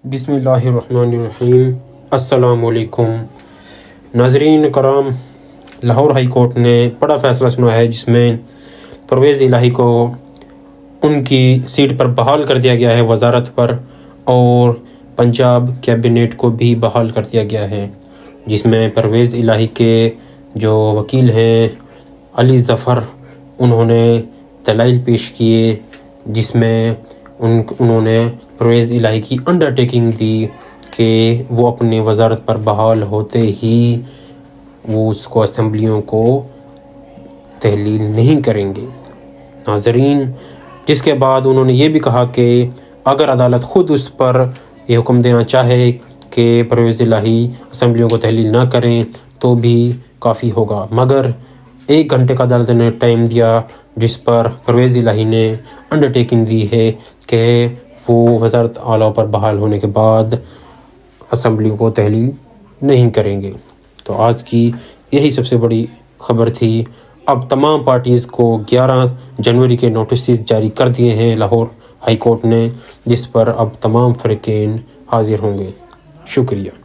بسم اللہ الرحمن الرحیم۔ السلام علیکم ناظرین کرام، لاہور ہائی کورٹ نے بڑا فیصلہ سنا ہے جس میں پرویز الہی کو ان کی سیٹ پر بحال کر دیا گیا ہے وزارت پر، اور پنجاب کیبنٹ کو بھی بحال کر دیا گیا ہے، جس میں پرویز الہی کے جو وکیل ہیں علی ظفر، انہوں نے دلائل پیش کیے جس میں انہوں نے پرویز الہی کی انڈرٹیکنگ دی کہ وہ اپنے وزارت پر بحال ہوتے ہی وہ اس کو اسمبلیوں کو تحلیل نہیں کریں گے۔ ناظرین، جس کے بعد انہوں نے یہ بھی کہا کہ اگر عدالت خود اس پر یہ حکم دینا چاہے کہ پرویز الہی اسمبلیوں کو تحلیل نہ کریں تو بھی کافی ہوگا، مگر 1 گھنٹے کا عدالت نے ٹائم دیا جس پر پرویز الہی نے انڈرٹیکنگ دی ہے کہ وہ وزارت اعلیٰ پر بحال ہونے کے بعد اسمبلیوں کو تحلیل نہیں کریں گے۔ تو آج کی یہی سب سے بڑی خبر تھی۔ اب تمام پارٹیز کو 11 جنوری کے نوٹسز جاری کر دیے ہیں لاہور ہائی کورٹ نے، جس پر اب تمام فریقین حاضر ہوں گے۔ شکریہ۔